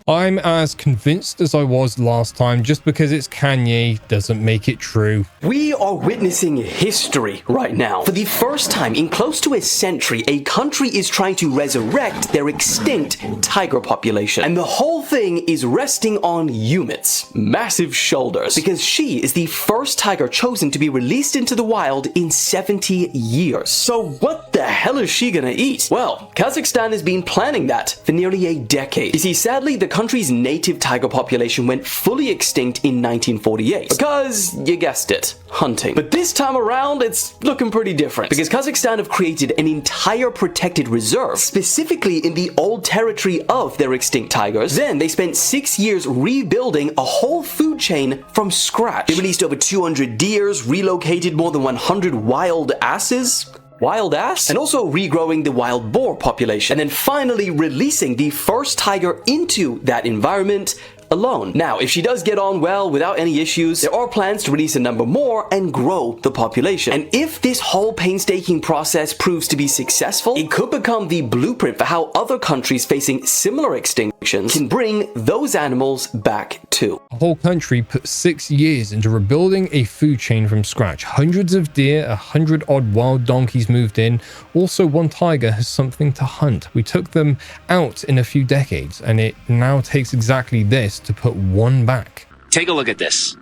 I'm as convinced as I was last time. Just because it's Kanye doesn't make it true. We are witnessing history right now. For the first time in close to a century, a country is trying to resurrect their extinct tiger population. And the whole thing is resting on Yumit's massive shoulders, because she is the first tiger chosen to be released into the wild in 70 years. So what the hell is she gonna eat? Well, Kazakhstan has been planning that for nearly a decade. You see, sadly, the country's native tiger population went fully extinct in 1948 because, you guessed it, hunting. But this time around, it's looking pretty different, because Kazakhstan have created an entire protected reserve, specifically in the old territory of their extinct tigers. Then they spent 6 years rebuilding a whole food chain from scratch. They released over 200 deers, relocated more than 100 wild asses, and also regrowing the wild boar population, and then finally releasing the first tiger into that environment alone. Now, if she does get on well without any issues, there are plans to release a number more and grow the population. And if this whole painstaking process proves to be successful, it could become the blueprint for how other countries facing similar extinctions can bring those animals back too. A whole country put 6 years into rebuilding a food chain from scratch. Hundreds of deer, 100 odd wild donkeys moved in. Also, one tiger has something to hunt. We took them out in a few decades, and it now takes exactly this to put one back. Take a look at this.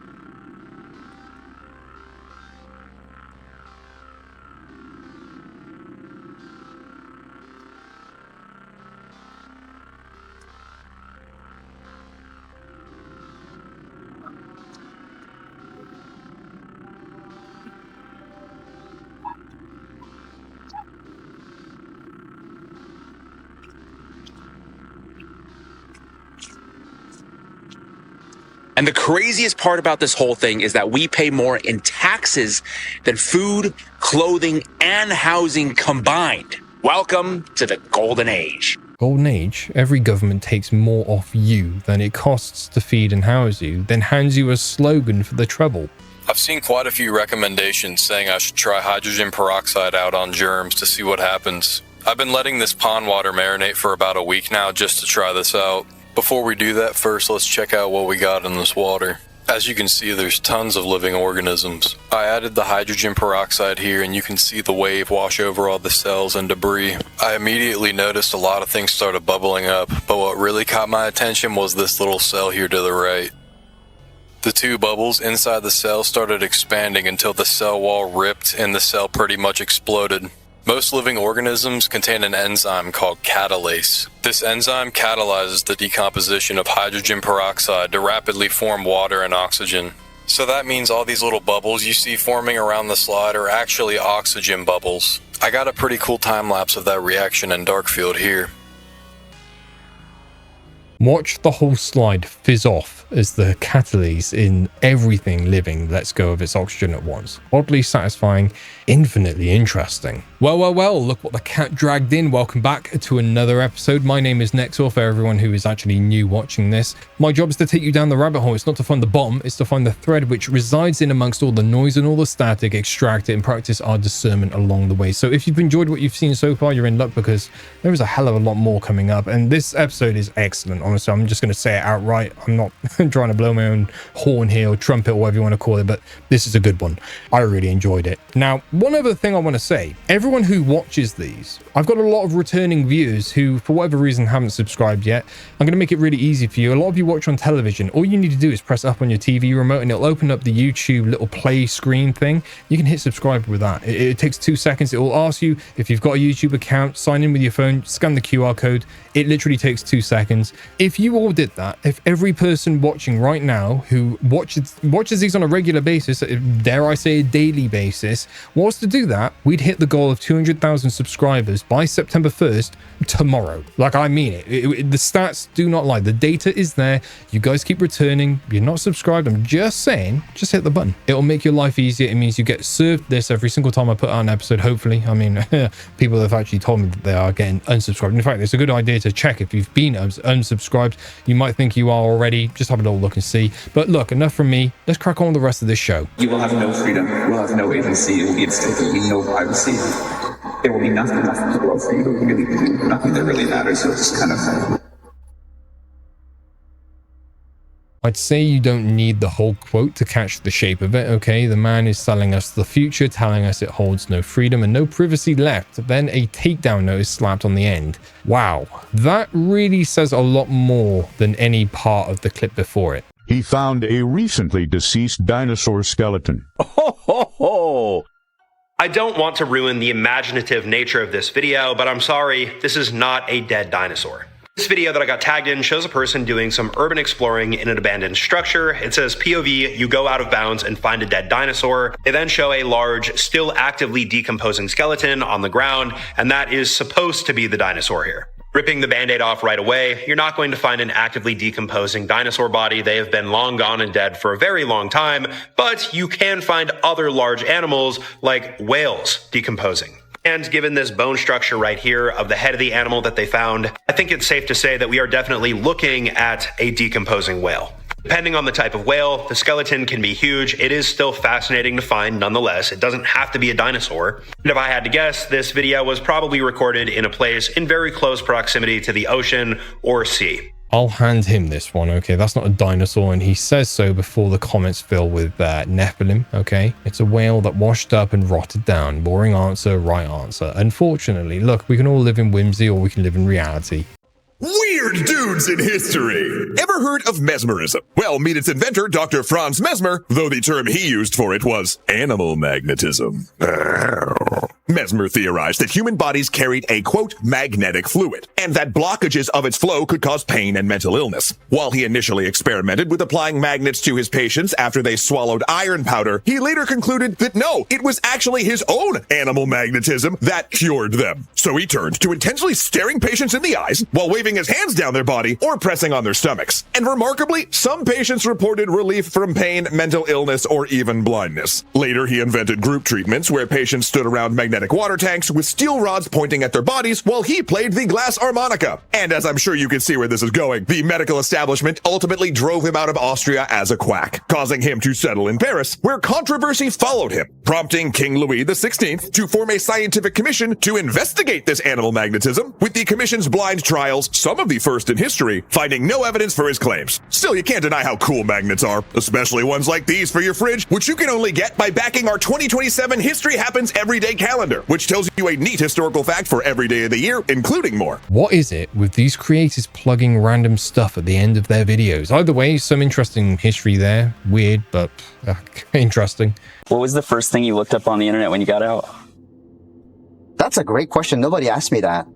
And the craziest part about this whole thing is that we pay more in taxes than food, clothing, and housing combined. Welcome to the Golden Age. Golden Age? Every government takes more off you than it costs to feed and house you, then hands you a slogan for the trouble. I've seen quite a few recommendations saying I should try hydrogen peroxide out on germs to see what happens. I've been letting this pond water marinate for about a week now just to try this out. Before we do that, first let's check out what we got in this water. As you can see, there's tons of living organisms. I added the hydrogen peroxide here, and you can see the wave wash over all the cells and debris. I immediately noticed a lot of things started bubbling up, but what really caught my attention was this little cell here to the right. The two bubbles inside the cell started expanding until the cell wall ripped and the cell pretty much exploded. Most living organisms contain an enzyme called catalase. This enzyme catalyzes the decomposition of hydrogen peroxide to rapidly form water and oxygen. So that means all these little bubbles you see forming around the slide are actually oxygen bubbles. I got a pretty cool time lapse of that reaction in dark field here. Watch the whole slide fizz off as the catalase in everything living lets go of its oxygen at once. Oddly satisfying, infinitely interesting. Well, look what the cat dragged in. Welcome back to another episode. My name is NEXOR for everyone who is actually new watching this. My job is to take you down the rabbit hole. It's not to find the bomb, it's to find the thread which resides in amongst all the noise and all the static, extract it and practice our discernment along the way. So if you've enjoyed what you've seen so far, you're in luck, because there is a hell of a lot more coming up, and this episode is excellent. Honestly, I'm just going to say it outright. I'm not trying to blow my own horn here, or trumpet, or whatever you want to call it, but this is a good one. I really enjoyed it. Now, one other thing I want to say, everyone who watches these, I've got a lot of returning viewers who, for whatever reason, haven't subscribed yet. I'm going to make it really easy for you. A lot of you watch on television. All you need to do is press up on your TV remote and it'll open up the YouTube little play screen thing. You can hit subscribe with that. It takes 2 seconds. It will ask you if you've got a YouTube account, sign in with your phone, scan the QR code. It literally takes 2 seconds. If you all did that, if every person watching right now who watches these on a regular basis, dare I say a daily basis, was to do that, we'd hit the goal of 200,000 subscribers by September 1st tomorrow. Like, I mean it. The stats do not lie. The data is there. You guys keep returning. You're not subscribed. I'm just saying, just hit the button. It'll make your life easier. It means you get served this every single time I put out an episode, hopefully. I mean, people have actually told me that they are getting unsubscribed. In fact, it's a good idea to check if you've been unsubscribed. You might think you are already. Just have a little look and see. But look, enough from me. Let's crack on with the rest of this show. You will have no freedom. You will have no agency. It will be instant. There will be no privacy. There will be nothing in the world for you to really do. Nothing that really matters. You'll just kind of... I'd say you don't need the whole quote to catch the shape of it, okay? The man is selling us the future, telling us it holds no freedom and no privacy left. Then a takedown note is slapped on the end. Wow, that really says a lot more than any part of the clip before it. He found a recently deceased dinosaur skeleton. Ho, ho, ho! I don't want to ruin the imaginative nature of this video, but I'm sorry, this is not a dead dinosaur. This video that I got tagged in shows a person doing some urban exploring in an abandoned structure. It says POV, you go out of bounds and find a dead dinosaur. They then show a large, still actively decomposing skeleton on the ground, and that is supposed to be the dinosaur here. Ripping the band-aid off right away, you're not going to find an actively decomposing dinosaur body. They have been long gone and dead for a very long time, but you can find other large animals like whales decomposing. And given this bone structure right here of the head of the animal that they found, I think it's safe to say that we are definitely looking at a decomposing whale. Depending on the type of whale, the skeleton can be huge. It is still fascinating to find nonetheless. It doesn't have to be a dinosaur. And if I had to guess, this video was probably recorded in a place in very close proximity to the ocean or sea. I'll hand him this one, okay? That's not a dinosaur, and he says so before the comments fill with Nephilim, okay? It's a whale that washed up and rotted down. Boring answer, right answer. Unfortunately, look, we can all live in whimsy or we can live in reality. Weird dudes in history. Ever heard of mesmerism? Well, meet its inventor, Dr. Franz Mesmer, though the term he used for it was animal magnetism. Mesmer theorized that human bodies carried a, quote, magnetic fluid, and that blockages of its flow could cause pain and mental illness. While he initially experimented with applying magnets to his patients after they swallowed iron powder, he later concluded that no, it was actually his own animal magnetism that cured them. So he turned to intentionally staring patients in the eyes while waving his hands down their body or pressing on their stomachs. And remarkably, some patients reported relief from pain, mental illness, or even blindness. Later, he invented group treatments where patients stood around magnetic water tanks with steel rods pointing at their bodies while he played the glass harmonica. And as I'm sure you can see where this is going, the medical establishment ultimately drove him out of Austria as a quack, causing him to settle in Paris, where controversy followed him, prompting King Louis XVI to form a scientific commission to investigate this animal magnetism, with the commission's blind trials, some of the first in history, finding no evidence for his claims. Still, you can't deny how cool magnets are, especially ones like these for your fridge, which you can only get by backing our 2027 History Happens Everyday calendar, which tells you a neat historical fact for every day of the year, including more. What is it with these creators plugging random stuff at the end of their videos? Either way, some interesting history there. Weird, but interesting. What was the first thing you looked up on the internet when you got out? That's a great question. Nobody asked me that.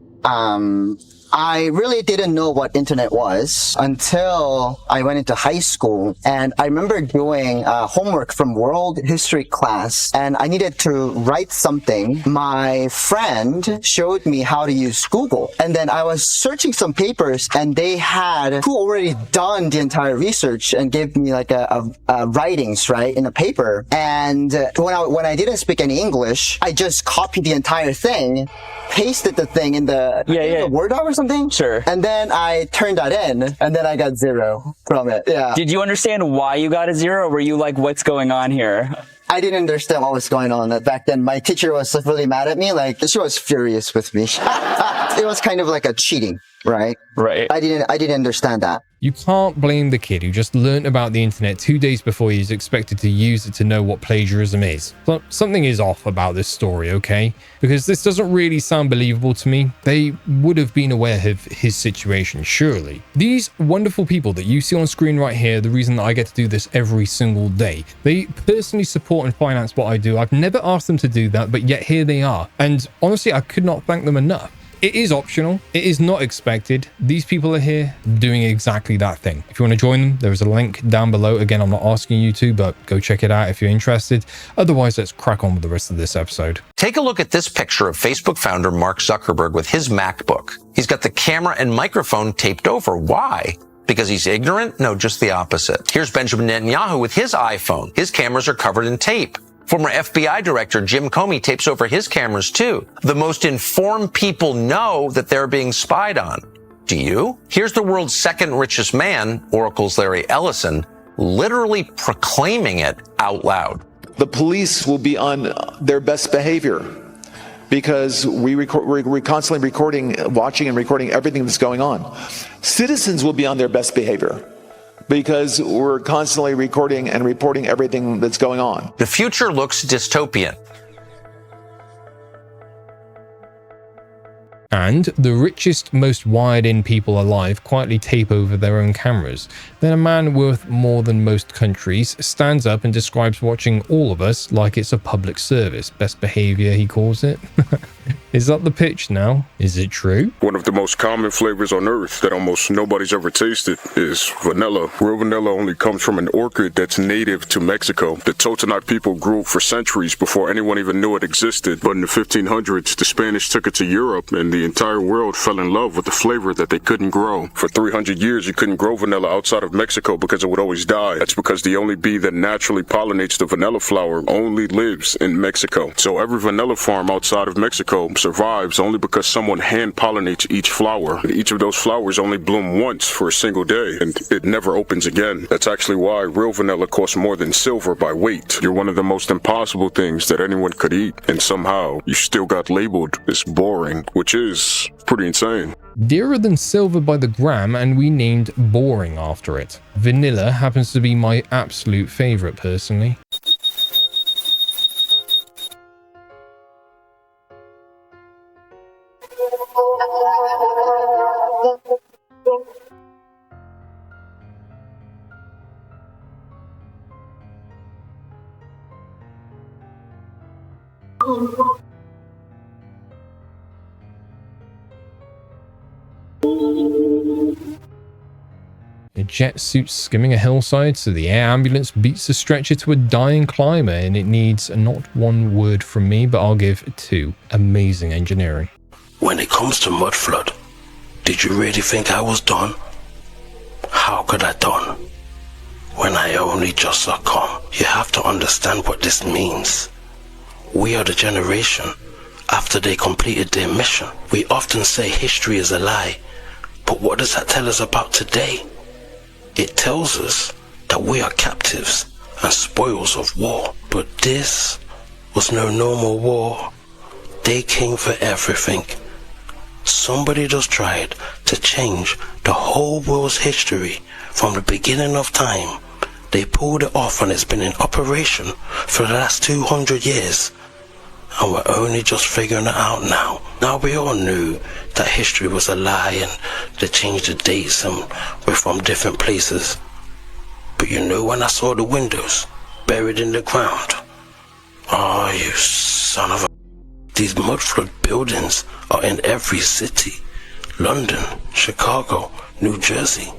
I really didn't know what internet was until I went into high school. And I remember doing homework from world history class, and I needed to write something. My friend showed me how to use Google. And then I was searching some papers, and they had who already done the entire research and gave me like a writings, right, in a paper. And when I didn't speak any English, I just copied the entire thing, pasted the thing in the Word doc or something. Sure. And then I turned that in, and then I got 0 from it. Yeah. Did you understand why you got a 0, or were you like, what's going on here? I didn't understand what was going on. Back then, my teacher was really mad at me. Like, she was furious with me. It was kind of like a cheating, right? Right. I didn't understand that. You can't blame the kid who just learned about the internet 2 days before he's expected to use it to know what plagiarism is. But something is off about this story, okay? Because this doesn't really sound believable to me. They would have been aware of his situation, surely. These wonderful people that you see on screen right here, the reason that I get to do this every single day, they personally support and finance what I do. I've never asked them to do that, but yet here they are. And honestly, I could not thank them enough. It is optional. It is not expected. These people are here doing exactly that thing. If you want to join them, there is a link down below. Again, I'm not asking you to, but go check it out if you're interested. Otherwise, let's crack on with the rest of this episode. Take a look at this picture of Facebook founder Mark Zuckerberg with his MacBook. He's got the camera and microphone taped over. Why? Because he's ignorant? No, just the opposite. Here's Benjamin Netanyahu with his iPhone. His cameras are covered in tape. Former FBI Director Jim Comey tapes over his cameras too. The most informed people know that they're being spied on. Do you? Here's the world's second richest man, Oracle's Larry Ellison, literally proclaiming it out loud. The police will be on their best behavior because we're constantly watching and recording everything that's going on. Citizens will be on their best behavior because we're constantly recording and reporting everything that's going on. The future looks dystopian. And the richest, most wired-in people alive quietly tape over their own cameras. Then a man worth more than most countries stands up and describes watching all of us like it's a public service. Best behavior, he calls it. Is that the pitch now? Is it true? One of the most common flavors on earth that almost nobody's ever tasted is vanilla. Real vanilla only comes from an orchid that's native to Mexico. The Totonac people grew it for centuries before anyone even knew it existed. But in the 1500s, the Spanish took it to Europe and the entire world fell in love with the flavor that they couldn't grow. For 300 years, you couldn't grow vanilla outside of Mexico because it would always die. That's because the only bee that naturally pollinates the vanilla flower only lives in Mexico. So every vanilla farm outside of Mexico survives only because someone hand pollinates each flower. And each of those flowers only bloom once for a single day, and it never opens again. That's actually why real vanilla costs more than silver by weight. You're one of the most impossible things that anyone could eat, and somehow you still got labeled as boring, which is pretty insane. Dearer than silver by the gram, and we named boring after it. Vanilla happens to be my absolute favorite personally. A jet suit skimming a hillside, so the air ambulance beats the stretcher to a dying climber, and it needs not one word from me, but I'll give two. Amazing engineering. When it comes to mud flood, did you really think I was done? How could I done when I only just succumb? You have to understand what this means. We are the generation after they completed their mission. We often say history is a lie, but what does that tell us about today? It tells us that we are captives and spoils of war. But this was no normal war. They came for everything. Somebody just tried to change the whole world's history from the beginning of time. They pulled it off and it's been in operation for the last 200 years. And we're only just figuring it out now. Now we all knew that history was a lie and they changed the dates and we're from different places. But you know when I saw the windows buried in the ground? Oh, you son of a... These mud flood buildings are in every city. London, Chicago, New Jersey.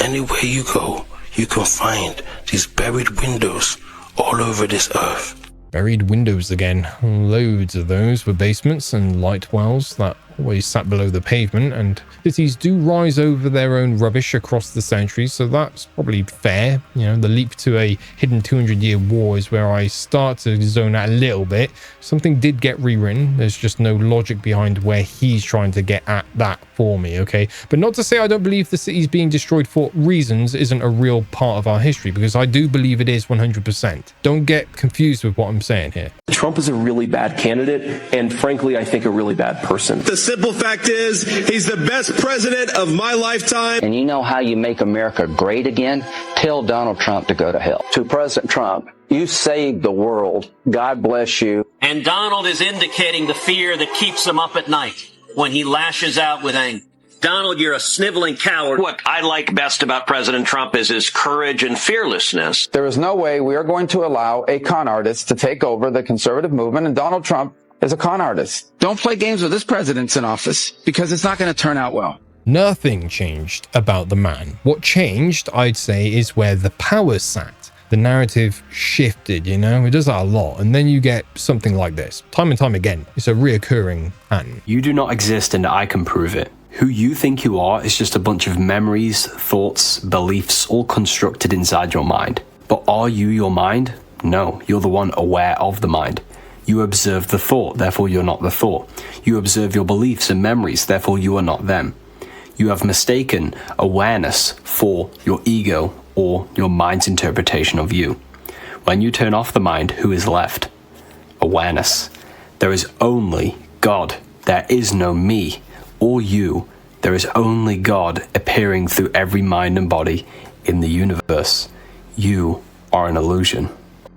Anywhere you go, you can find these buried windows all over this earth. Buried windows again. Loads of those with basements and light wells that always sat below the pavement, and cities do rise over their own rubbish across the centuries, so that's probably fair. You know, the leap to a hidden 200-year war is where I start to zone out a little bit. Something did get rewritten. There's just no logic behind where he's trying to get at that for me, okay? But not to say I don't believe the cities being destroyed for reasons isn't a real part of our history, because I do believe it is 100%. Don't get confused with what I'm saying here. Trump is a really bad candidate, and frankly, I think a really bad person. The simple fact is, he's the best president of my lifetime. And you know how you make America great again? Tell Donald Trump to go to hell. To President Trump, you saved the world. God bless you. And Donald is indicating the fear that keeps him up at night when he lashes out with anger. Donald, you're a sniveling coward. What I like best about President Trump is his courage and fearlessness. There is no way we are going to allow a con artist to take over the conservative movement, and Donald Trump is a con artist. Don't play games with this president's in office, because it's not going to turn out well. Nothing changed about the man. What changed, I'd say, is where the power sat. The narrative shifted, you know? It does that a lot. And then you get something like this. Time and time again. It's a reoccurring pattern. You do not exist and I can prove it. Who you think you are is just a bunch of memories, thoughts, beliefs, all constructed inside your mind. But are you your mind? No, you're the one aware of the mind. You observe the thought, therefore you're not the thought. You observe your beliefs and memories, therefore you are not them. You have mistaken awareness for your ego or your mind's interpretation of you. When you turn off the mind, who is left? Awareness. There is only God. There is no me or you. There is only God appearing through every mind and body in the universe. You are an illusion.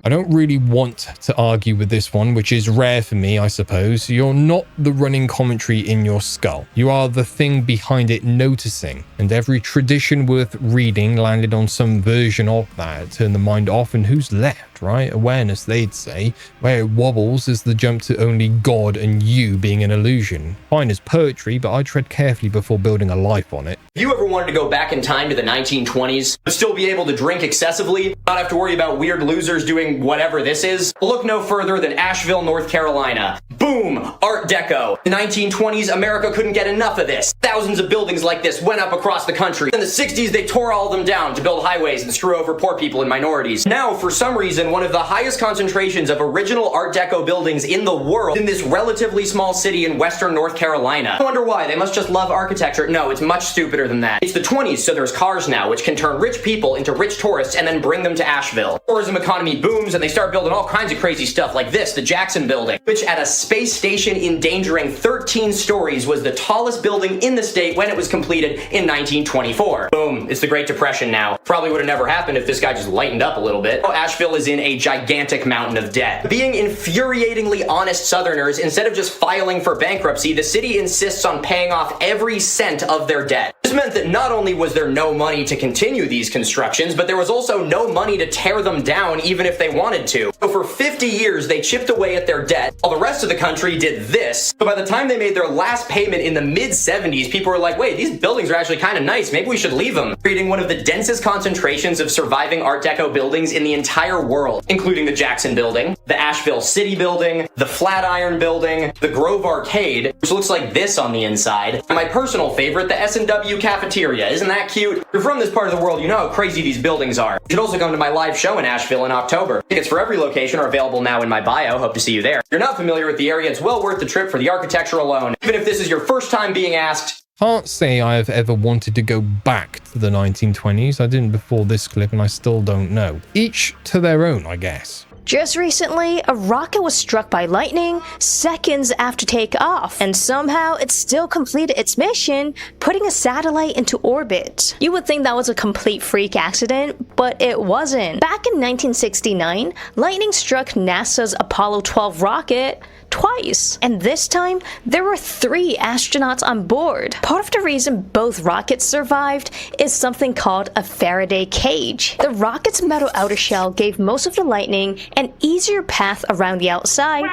I don't really want to argue with this one, which is rare for me, I suppose. You're not the running commentary in your skull. You are the thing behind it noticing, and every tradition worth reading landed on some version of that. Turn the mind off and who's left, right? Awareness, they'd say. Where it wobbles is the jump to only God and you being an illusion. Fine as poetry, but I tread carefully before building a life on it. If you ever wanted to go back in time to the 1920s, but still be able to drink excessively, not have to worry about weird losers doing whatever this is, look no further than Asheville, North Carolina. Boom! Art Deco. The 1920s, America couldn't get enough of this. Thousands of buildings like this went up across the country. In the 60s, they tore all of them down to build highways and screw over poor people and minorities. Now, for some reason, one of the highest concentrations of original Art Deco buildings in the world in this relatively small city in western North Carolina. I wonder why. They must just love architecture. No, it's much stupider than that. It's the 20s, so there's cars now, which can turn rich people into rich tourists and then bring them to Asheville. Tourism economy booms, and they start building all kinds of crazy stuff like this, the Jackson Building, which at a space station endangering 13 stories was the tallest building in the state when it was completed in 1924. Boom, it's the Great Depression now. Probably would have never happened if this guy just lightened up a little bit. Asheville is in a gigantic mountain of debt. Being infuriatingly honest Southerners, instead of just filing for bankruptcy, the city insists on paying off every cent of their debt. This meant that not only was there no money to continue these constructions, but there was also no money to tear them down even if they wanted to. So for 50 years, they chipped away at their debt, while the rest of the country did this. But by the time they made their last payment in the mid-70s, people were like, wait, these buildings are actually kind of nice, maybe we should leave them. Creating one of the densest concentrations of surviving Art Deco buildings in the entire world, including the Jackson Building, the Asheville City Building, the Flatiron Building, the Grove Arcade, which looks like this on the inside, and my personal favorite, the S&W Cafeteria. Isn't that cute? If you're from this part of the world, you know how crazy these buildings are. You should also come to my live show in Asheville in October. Tickets for every location are available now in my bio. Hope to see you there. If you're not familiar with the area, it's well worth the trip for the architecture alone. Even if this is your first time being asked. Can't say I have ever wanted to go back to the 1920s. I didn't before this clip, and I still don't know. Each to their own, I guess. Just recently, a rocket was struck by lightning seconds after takeoff, and somehow it still completed its mission, putting a satellite into orbit. You would think that was a complete freak accident, but it wasn't. Back in 1969, lightning struck NASA's Apollo 12 rocket twice, and this time there were 3 astronauts on board. Part of the reason both rockets survived is something called a Faraday cage. The rocket's metal outer shell gave most of the lightning an easier path around the outside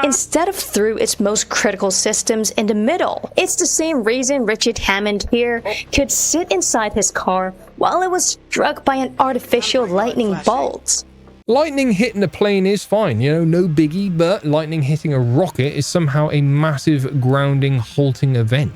instead of through its most critical systems in the middle. It's the same reason Richard Hammond here could sit inside his car while it was struck by an artificial lightning bolt. Lightning hitting a plane is fine, you know, no biggie, but lightning hitting a rocket is somehow a massive grounding, halting event.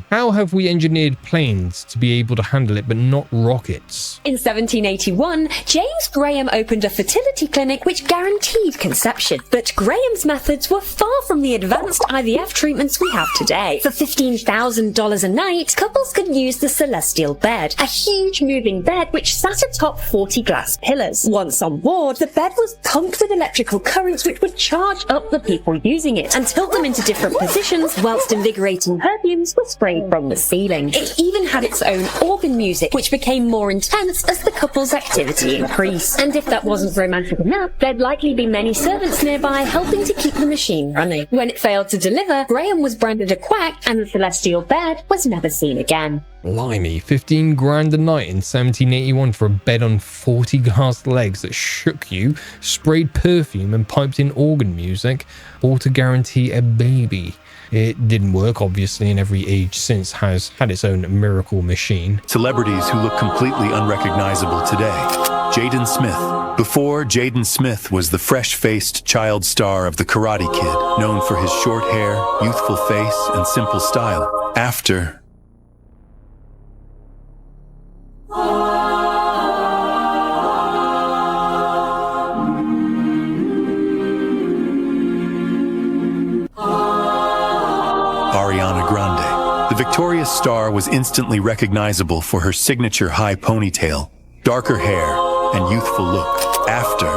How have we engineered planes to be able to handle it, but not rockets? In 1781, James Graham opened a fertility clinic which guaranteed conception. But Graham's methods were far from the advanced IVF treatments we have today. For $15,000 a night, couples could use the celestial bed, a huge moving bed which sat atop 40 glass pillars. Once on board, the bed was pumped with electrical currents which would charge up the people using it and tilt them into different positions, whilst invigorating perfumes were sprayed from the ceiling. It even had its own organ music, which became more intense as the couple's activity increased. And if that wasn't romantic enough, there'd likely be many servants nearby helping to keep the machine running. When it failed to deliver, Graham was branded a quack and the celestial bed was never seen again. Blimey, 15 grand a night in 1781 for a bed on 40 glass legs that shook you, sprayed perfume and piped in organ music, all to guarantee a baby. It didn't work, obviously, and every age since has had its own miracle machine. Celebrities who look completely unrecognizable today. Jaden Smith. Before, Jaden Smith was the fresh-faced child star of The Karate Kid, known for his short hair, youthful face, and simple style. After... Ariana Grande. The victorious star was instantly recognizable for her signature high ponytail, darker hair, and youthful look. After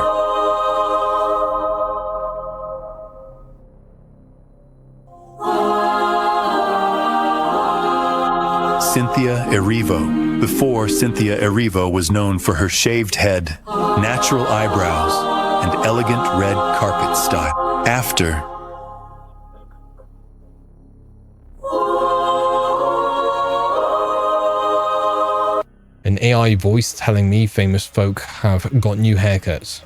Cynthia Erivo. Before, Cynthia Erivo was known for her shaved head, natural eyebrows, and elegant red carpet style. After an AI voice telling me famous folk have got new haircuts.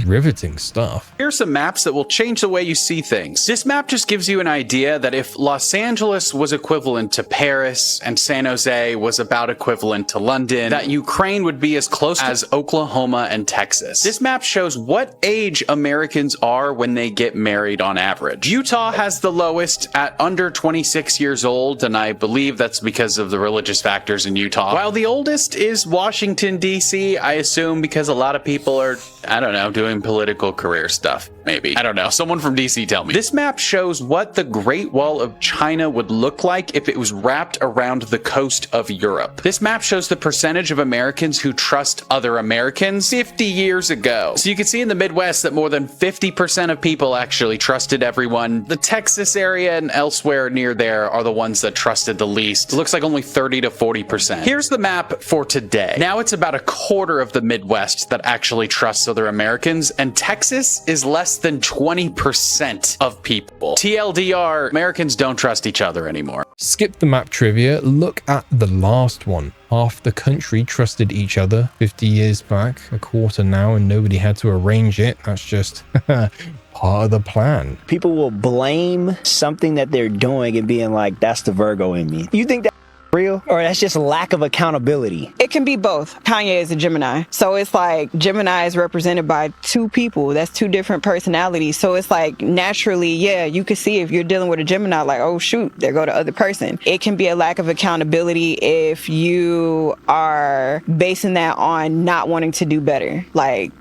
Riveting stuff. Here's some maps that will change the way you see things. This map just gives you an idea that if Los Angeles was equivalent to Paris and San Jose was about equivalent to London, that Ukraine would be as close as Oklahoma and Texas. This map shows what age Americans are when they get married on average. Utah has the lowest at under 26 years old, and I believe that's because of the religious factors in Utah. While the oldest is Washington, D.C., I assume because a lot of people are, I don't know, doing political career stuff, maybe. I don't know. Someone from DC tell me. This map shows what the Great Wall of China would look like if it was wrapped around the coast of Europe. This map shows the percentage of Americans who trust other Americans 50 years ago. So you can see in the Midwest that more than 50% of people actually trusted everyone. The Texas area and elsewhere near there are the ones that trusted the least. It looks like only 30 to 40%. Here's the map for today. Now it's about a quarter of the Midwest that actually trusts other Americans, and Texas is less than 20% of people. TLDR, Americans don't trust each other anymore. Skip the map trivia, look at the last one. Half the country trusted each other 50 years back, a quarter now, and nobody had to arrange it. That's just part of the plan. People will blame something that they're doing and being like, that's the Virgo in me. You think that real, or that's just lack of accountability? It can be both. Kanye is a Gemini, so it's like Gemini is represented by two people. That's two different personalities. So it's like naturally, yeah, you can see if you're dealing with a Gemini, like, oh shoot, there go the other person. It can be a lack of accountability if you are basing that on not wanting to do better. Like,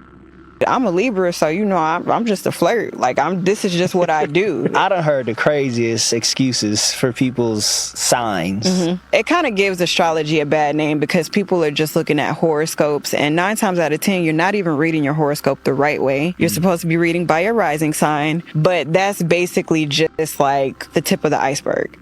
I'm a Libra, so you know I'm just a flirt. Like this is just what I do. I done heard the craziest excuses for people's signs. It kind of gives astrology a bad name because people are just looking at horoscopes, and 9 times out of 10 you're not even reading your horoscope the right way. You're supposed to be reading by your rising sign, but that's basically just like the tip of the iceberg.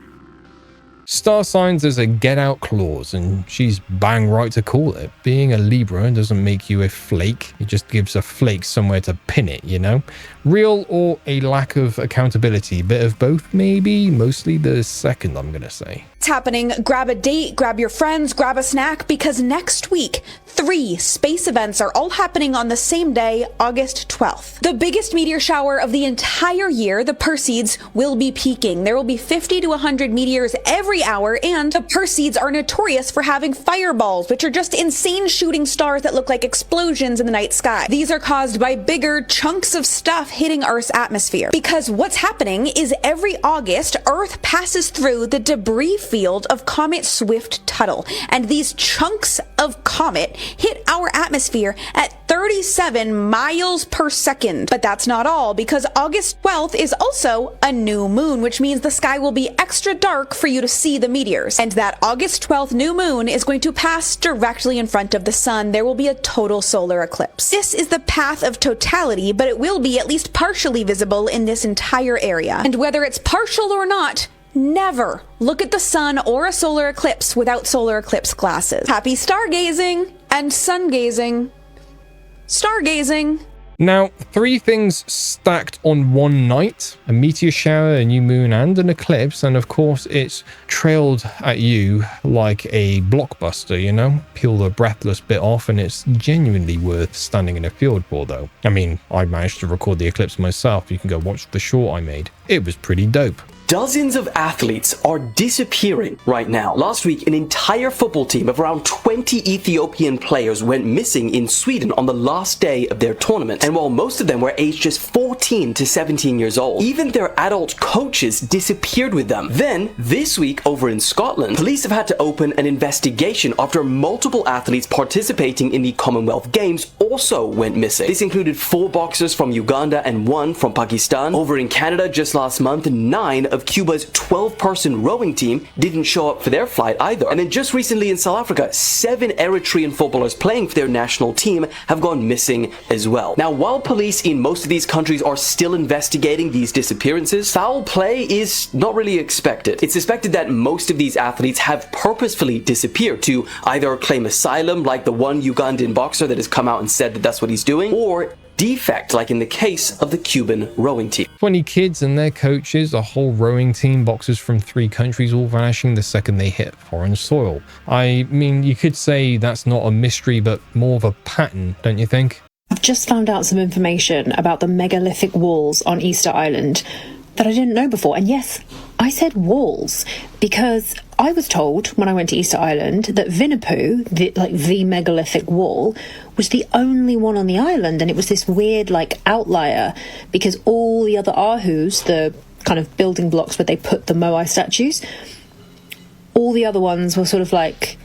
Star signs is a get out clause, and she's bang right to call it. Being a Libra doesn't make you a flake, it just gives a flake somewhere to pin it, you know? Real or a lack of accountability, bit of both maybe, mostly the second I'm gonna say. It's happening. Grab a date, grab your friends, grab a snack, because next week 3 space events are all happening on the same day, August 12th. The biggest meteor shower of the entire year, the Perseids, will be peaking. There will be 50 to 100 meteors every hour, and the Perseids are notorious for having fireballs, which are just insane shooting stars that look like explosions in the night sky. These are caused by bigger chunks of stuff hitting Earth's atmosphere. Because what's happening is every August, Earth passes through the debris field of Comet Swift-Tuttle, and these chunks of comet hit our atmosphere at 37 miles per second. But that's not all, because August 12th is also a new moon, which means the sky will be extra dark for you to see the meteors. And that August 12th new moon is going to pass directly in front of the sun. There will be a total solar eclipse. This is the path of totality, but it will be at least partially visible in this entire area. And whether it's partial or not, never look at the sun or a solar eclipse without solar eclipse glasses. Happy stargazing and sun gazing. Stargazing. Now, 3 things stacked on one night: a meteor shower, a new moon, and an eclipse. And of course, it's trailed at you like a blockbuster, you know? Peel the breathless bit off, and it's genuinely worth standing in a field for, though. I mean, I managed to record the eclipse myself. You can go watch the short I made. It was pretty dope. Dozens of athletes are disappearing right now. Last week, an entire football team of around 20 Ethiopian players went missing in Sweden on the last day of their tournament. And while most of them were aged just 14 to 17 years old, even their adult coaches disappeared with them. Then, this week over in Scotland, police have had to open an investigation after multiple athletes participating in the Commonwealth Games also went missing. This included 4 boxers from Uganda and 1 from Pakistan. Over in Canada, just last month, 9 of Cuba's 12-person rowing team didn't show up for their flight either. And then just recently in South Africa, 7 Eritrean footballers playing for their national team have gone missing as well. Now, while police in most of these countries are still investigating these disappearances, foul play is not really expected. It's suspected that most of these athletes have purposefully disappeared to either claim asylum, like the one Ugandan boxer that has come out and said that that's what he's doing, or defect, like in the case of the Cuban rowing team. 20 kids and their coaches, a whole rowing team, boxers from 3 countries all vanishing the second they hit foreign soil. I mean, you could say that's not a mystery, but more of a pattern, don't you think? I've just found out some information about the megalithic walls on Easter Island that I didn't know before. And yes, I said walls because I was told when I went to Easter Island that Vinapoo, the megalithic wall, was the only one on the island, and it was this weird outlier because all the other Ahus, the kind of building blocks where they put the Moai statues, all the other ones were sort of like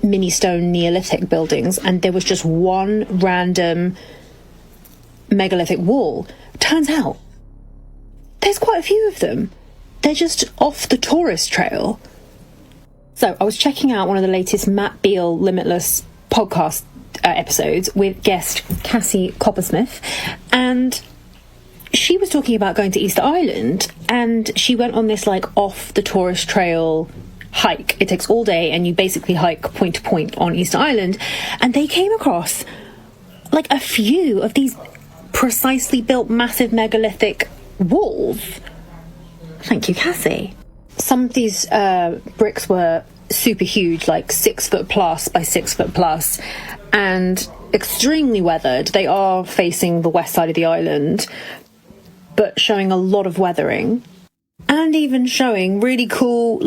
mini stone Neolithic buildings, and there was just one random megalithic wall. Turns out there's quite a few of them. They're just off the tourist trail. So I was checking out one of the latest Matt Beal Limitless podcast episodes with guest Cassie Coppersmith, and she was talking about going to Easter Island, and she went on this off the tourist trail hike. It takes all day, and you basically hike point to point on Easter Island, and they came across a few of these precisely built massive megalithic walls. Thank you, Cassie. Some of these bricks were super huge, 6 foot plus by 6 foot plus, and extremely weathered. They are facing the west side of the island, but showing a lot of weathering, and even showing really cool,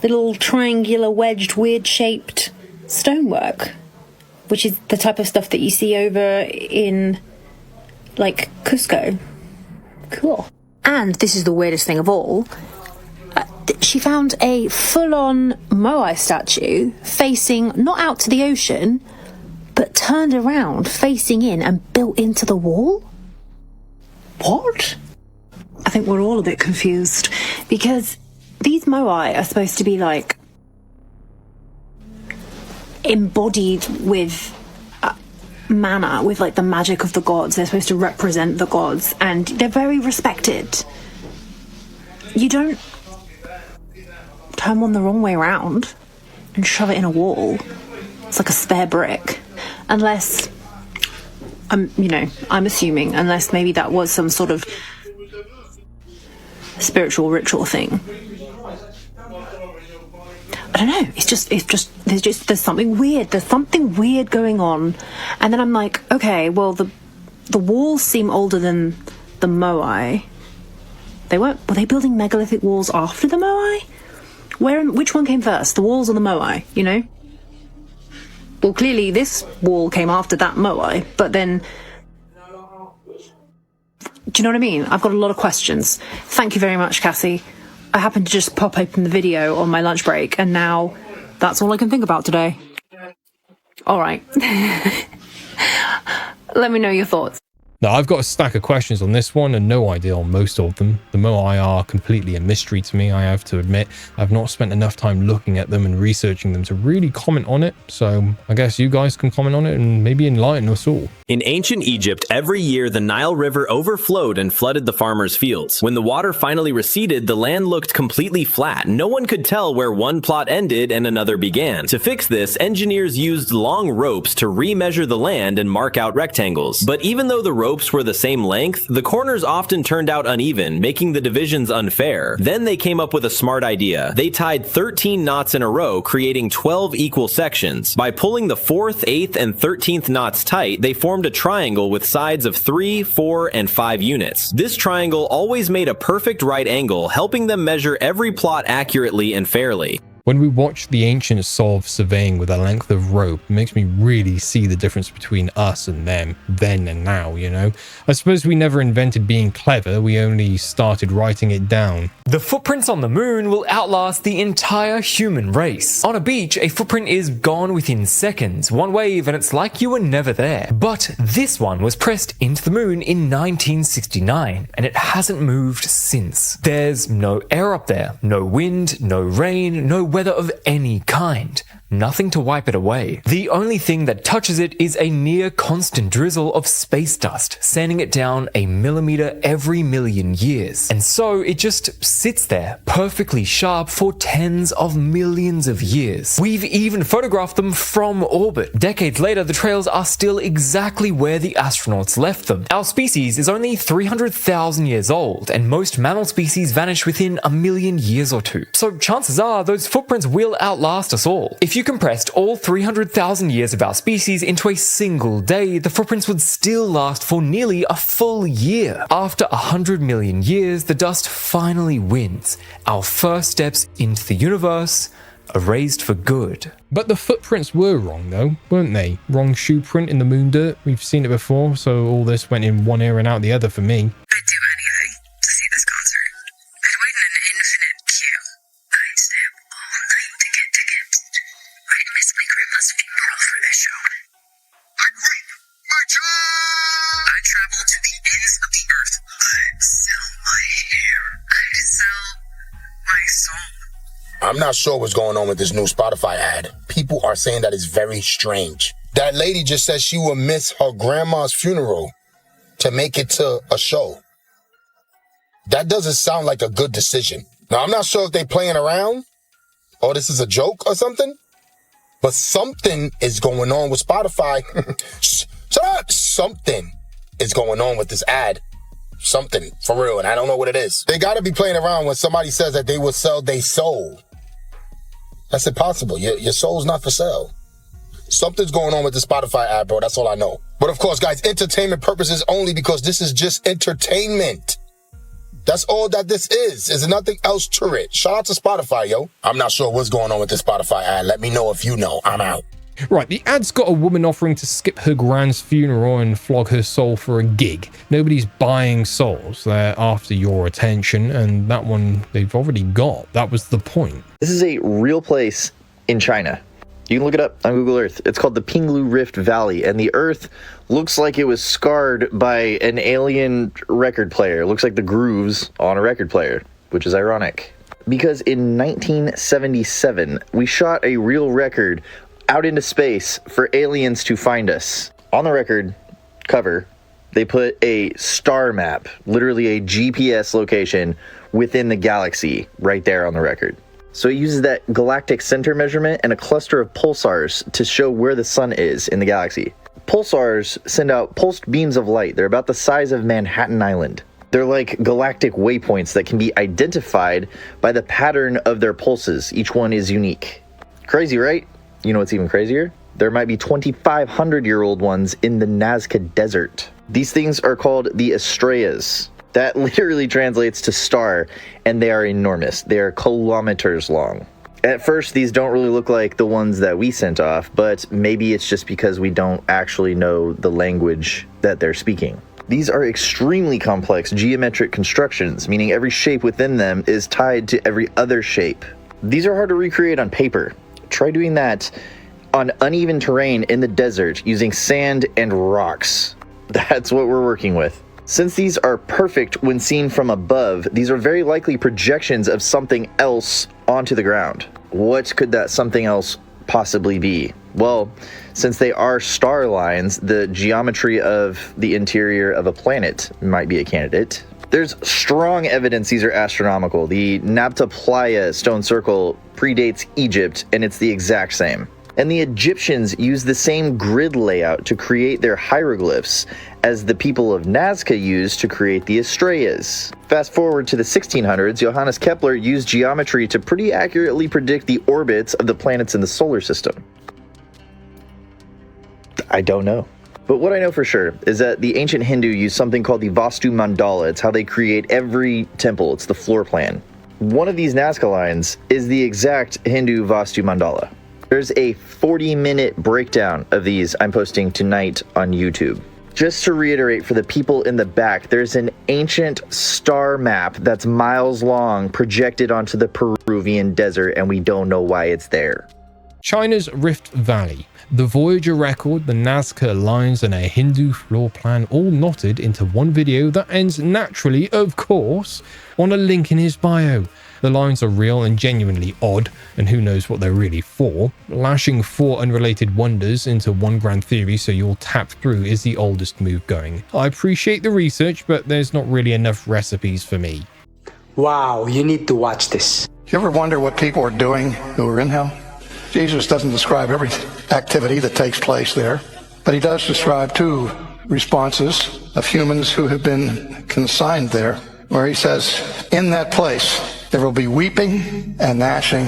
little triangular wedged weird shaped stonework, which is the type of stuff that you see over in Cusco. Cool. And this is the weirdest thing of all. She found a full-on Moai statue facing not out to the ocean, but turned around, facing in and built into the wall. What? I think we're all a bit confused, because these Moai are supposed to be embodied with mana, with the magic of the gods. They're supposed to represent the gods, and they're very respected. You don't turn one the wrong way around and shove it in a wall. It's like a spare brick, unless I'm assuming, unless maybe that was some sort of spiritual ritual thing. I don't know. It's just there's something weird. There's something weird going on, and then I'm like, okay, well the walls seem older than the Moai. Were they building megalithic walls after the Moai? Which one came first, the walls or the Moai? Well, clearly this wall came after that Moai, but then, do you know what I mean? I've got a lot of questions. Thank you very much, Cassie. I happened to just pop open the video on my lunch break, and now that's all I can think about today. All right. Let me know your thoughts. Now, I've got a stack of questions on this one and no idea on most of them. The Moai are completely a mystery to me, I have to admit. I've not spent enough time looking at them and researching them to really comment on it, so I guess you guys can comment on it and maybe enlighten us all. In ancient Egypt, every year the Nile River overflowed and flooded the farmers' fields. When the water finally receded, the land looked completely flat. No one could tell where one plot ended and another began. To fix this, engineers used long ropes to remeasure the land and mark out rectangles. But even though the ropes were the same length, the corners often turned out uneven, making the divisions unfair. Then they came up with a smart idea. They tied 13 knots in a row, creating 12 equal sections. By pulling the 4th, 8th, and 13th knots tight, they formed a triangle with sides of 3, 4, and 5 units. This triangle always made a perfect right angle, helping them measure every plot accurately and fairly. When we watch the ancients solve surveying with a length of rope, it makes me really see the difference between us and them, then and now, you know? I suppose we never invented being clever, we only started writing it down. The footprints on the moon will outlast the entire human race. On a beach, a footprint is gone within seconds, one wave, and it's like you were never there. But this one was pressed into the moon in 1969, and it hasn't moved since. There's no air up there, no wind, no rain, no weather of any kind. Nothing to wipe it away. The only thing that touches it is a near constant drizzle of space dust, sanding it down a millimeter every million years. And so it just sits there, perfectly sharp for tens of millions of years. We've even photographed them from orbit. Decades later, the trails are still exactly where the astronauts left them. Our species is only 300,000 years old, and most mammal species vanish within a million years or two. So chances are those footprints will outlast us all. If you compressed all 300,000 years of our species into a single day, the footprints would still last for nearly a full year. After 100 million years, the dust finally wins. Our first steps into the universe erased for good. But the footprints were wrong though, weren't they? Wrong shoe print in the moon dirt. We've seen it before, so all this went in one ear and out the other for me. I'm not sure what's going on with this new Spotify ad. People are saying that it's very strange. That lady just said she will miss her grandma's funeral to make it to a show. That doesn't sound like a good decision. Now, I'm not sure if they're playing around or this is a joke or something, but something is going on with Spotify. Shut up! Something is going on with this ad. Something, for real, and I don't know what it is. They gotta be playing around when somebody says that they will sell their soul. That's impossible. Your soul's not for sale. Something's going on with the Spotify ad, bro. That's all I know. But of course, guys, entertainment purposes only, because this is just entertainment. That's all that this is. There's nothing else to it. Shout out to Spotify, yo. I'm not sure what's going on with this Spotify ad. Let me know if you know. I'm out. Right, the ad's got a woman offering to skip her grand's funeral and flog her soul for a gig. Nobody's buying souls. They're after your attention, and that one they've already got. That was the point. This is a real place in China. You can look it up on Google Earth. It's called the Pinglu Rift Valley, and the Earth looks like it was scarred by an alien record player. It looks like the grooves on a record player, which is ironic. Because in 1977, we shot a real record out into space for aliens to find us. On the record cover, they put a star map, literally a GPS location within the galaxy right there on the record. So it uses that galactic center measurement and a cluster of pulsars to show where the sun is in the galaxy. Pulsars send out pulsed beams of light. They're about the size of Manhattan Island. They're like galactic waypoints that can be identified by the pattern of their pulses. Each one is unique. Crazy, right? You know what's even crazier? There might be 2,500-year-old ones in the Nazca Desert. These things are called the Estrellas. That literally translates to star, and they are enormous. They are kilometers long. At first, these don't really look like the ones that we sent off, but maybe it's just because we don't actually know the language that they're speaking. These are extremely complex geometric constructions, meaning every shape within them is tied to every other shape. These are hard to recreate on paper. Try doing that on uneven terrain in the desert using sand and rocks. That's what we're working with. Since these are perfect when seen from above, these are very likely projections of something else onto the ground. What could that something else possibly be? Well, since they are star lines, the geometry of the interior of a planet might be a candidate. There's strong evidence these are astronomical. The Nabta Playa stone circle predates Egypt, and it's the exact same. And the Egyptians used the same grid layout to create their hieroglyphs as the people of Nazca used to create the Estrellas. Fast forward to the 1600s, Johannes Kepler used geometry to pretty accurately predict the orbits of the planets in the solar system. I don't know. But what I know for sure is that the ancient Hindu used something called the Vastu Mandala. It's how they create every temple. It's the floor plan. One of these Nazca lines is the exact Hindu Vastu Mandala. There's a 40-minute breakdown of these I'm posting tonight on YouTube. Just to reiterate for the people in the back, there's an ancient star map that's miles long projected onto the Peruvian desert, and we don't know why it's there. China's Rift Valley, the Voyager record, the Nazca lines, and a Hindu floor plan all knotted into one video that ends naturally, of course, on a link in his bio. The lines are real and genuinely odd, and who knows what they're really for. Lashing 4 unrelated wonders into one grand theory so you'll tap through is the oldest move going. I appreciate the research, but there's not really enough recipes for me. Wow, you need to watch this. You ever wonder what people are doing who are in hell? Jesus doesn't describe every activity that takes place there, but he does describe 2 responses of humans who have been consigned there, where he says, in that place, there will be weeping and gnashing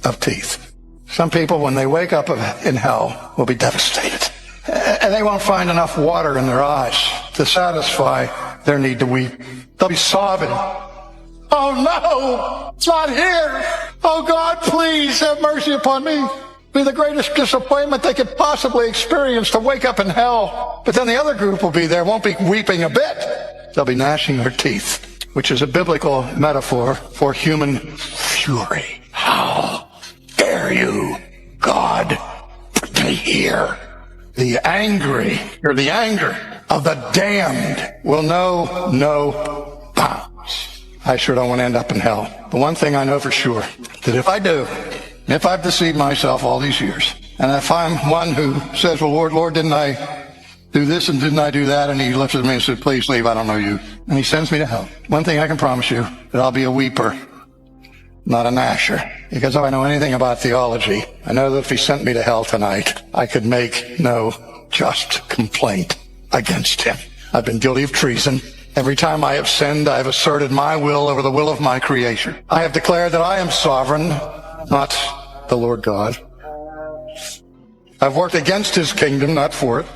of teeth. Some people, when they wake up in hell, will be devastated. And they won't find enough water in their eyes to satisfy their need to weep. They'll be sobbing. Oh no, it's not here. Oh God, please have mercy upon me. Be the greatest disappointment they could possibly experience to wake up in hell. But then the other group will be there, won't be weeping a bit. They'll be gnashing their teeth, which is a biblical metaphor for human fury. How dare you, God, put me here? The angry, or the anger of the damned will know no bounds. I sure don't want to end up in hell. But one thing I know for sure, that if I do, if I've deceived myself all these years, and if I'm one who says, well, Lord, didn't I do this and didn't I do that? And he looks at me and says, please leave, I don't know you. And he sends me to hell. One thing I can promise you, that I'll be a weeper, not a gnasher. Because if I know anything about theology, I know that if he sent me to hell tonight, I could make no just complaint against him. I've been guilty of treason. Every time I have sinned, I have asserted my will over the will of my creation. I have declared that I am sovereign, not the Lord God. I've worked against his kingdom, not for it.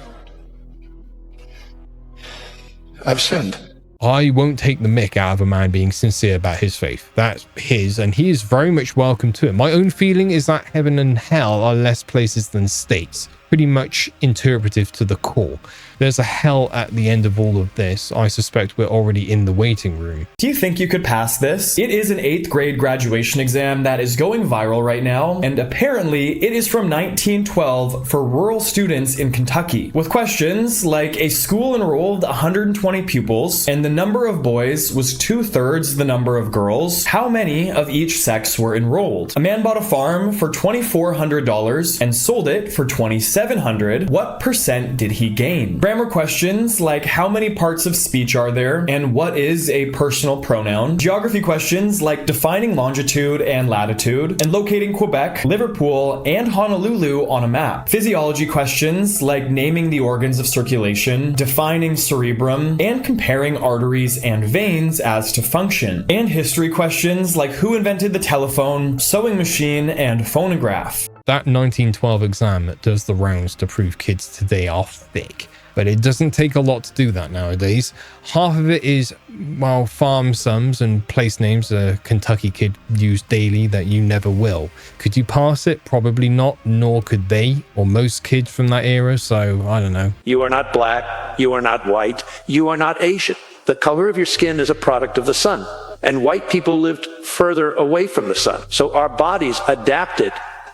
I've sinned. I won't take the mick out of a man being sincere about his faith. That's his, and he is very much welcome to it. My own feeling is that heaven and hell are less places than states. Pretty much interpretive to the core. There's a hell at the end of all of this. I suspect we're already in the waiting room. Do you think you could pass this? It is an 8th grade graduation exam that is going viral right now, and apparently it is from 1912 for rural students in Kentucky, with questions like a school enrolled 120 pupils, and the number of boys was 2/3 the number of girls. How many of each sex were enrolled? A man bought a farm for $2,400 and sold it for $2,700. What percent did he gain? Grammar questions like how many parts of speech are there and what is a personal pronoun? Geography questions like defining longitude and latitude and locating Quebec, Liverpool, and Honolulu on a map. Physiology questions like naming the organs of circulation, defining cerebrum, and comparing arteries and veins as to function. And history questions like who invented the telephone, sewing machine, and phonograph. That 1912 exam does the rounds to prove kids today are thick. But it doesn't take a lot to do that nowadays. Half of it is, well, farm sums and place names a Kentucky kid used daily that you never will. Could you pass it? Probably not, nor could they, or most kids from that era, so I don't know. You are not black, you are not white, you are not Asian. The color of your skin is a product of the sun, and white people lived further away from the sun. So our bodies adapted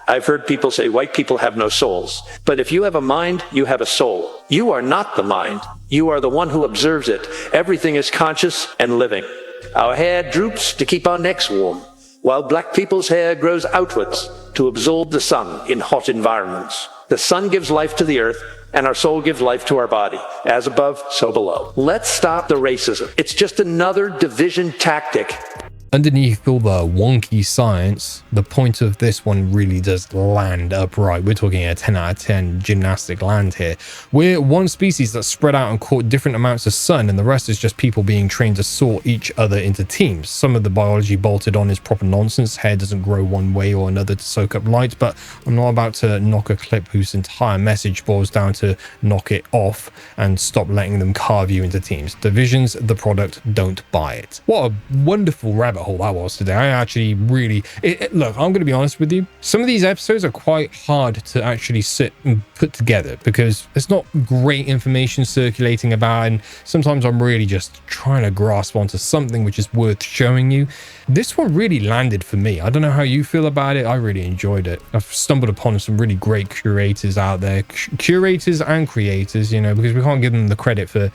I've heard people say white people have no souls. But if you have a mind, you have a soul. You are not the mind. You are the one who observes it. Everything is conscious and living. Our hair droops to keep our necks warm, while black people's hair grows outwards to absorb the sun in hot environments. The sun gives life to the earth, and our soul gives life to our body. As above, so below. Let's stop the racism. It's just another division tactic. Underneath all the wonky science, the point of this one really does land upright. We're talking a 10 out of 10 gymnastic land here. We're one species that's spread out and caught different amounts of sun, and the rest is just people being trained to sort each other into teams. Some of the biology bolted on is proper nonsense. Hair doesn't grow one way or another to soak up light, but I'm not about to knock a clip whose entire message boils down to knock it off and stop letting them carve you into teams. Division's the product, don't buy it. What a wonderful rabbit hole that was today. I actually really look, I'm going to be honest with you, some of these episodes are quite hard to actually sit and put together because there's not great information circulating about, and sometimes I'm really just trying to grasp onto something which is worth showing you. This one really landed for me. I don't know how you feel about it. I really enjoyed it. I've stumbled upon some really great curators out there, curators and creators, you know, because we can't give them the credit for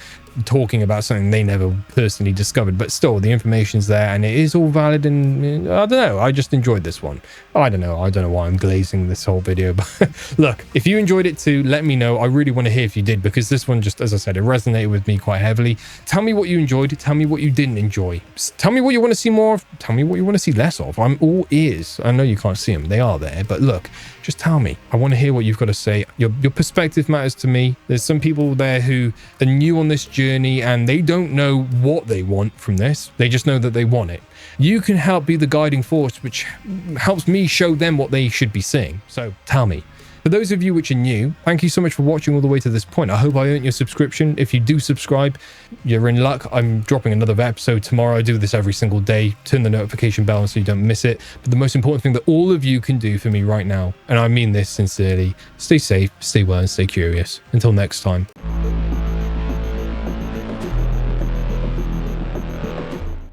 talking about something they never personally discovered, but still the information's there and it is all valid, and I don't know, I just enjoyed this one. I don't know why I'm glazing this whole video, but look, if you enjoyed it too, let me know. I really want to hear if you did, because this one, just as I said, it resonated with me quite heavily. Tell me what you enjoyed, tell me what you didn't enjoy, tell me what you want to see more of, tell me what you want to see less of. I'm all ears. I know you can't see them, they are there, but look, just tell me. I want to hear what you've got to say. Your perspective matters to me. There's some people there who are new on this journey and they don't know what they want from this. They just know that they want it. You can help be the guiding force, which helps me show them what they should be seeing. So tell me. For those of you which are new, thank you so much for watching all the way to this point. I hope I earned your subscription. If you do subscribe, you're in luck. I'm dropping another episode tomorrow. I do this every single day. Turn the notification bell on so you don't miss it. But the most important thing that all of you can do for me right now, and I mean this sincerely, stay safe, stay well, and stay curious. Until next time.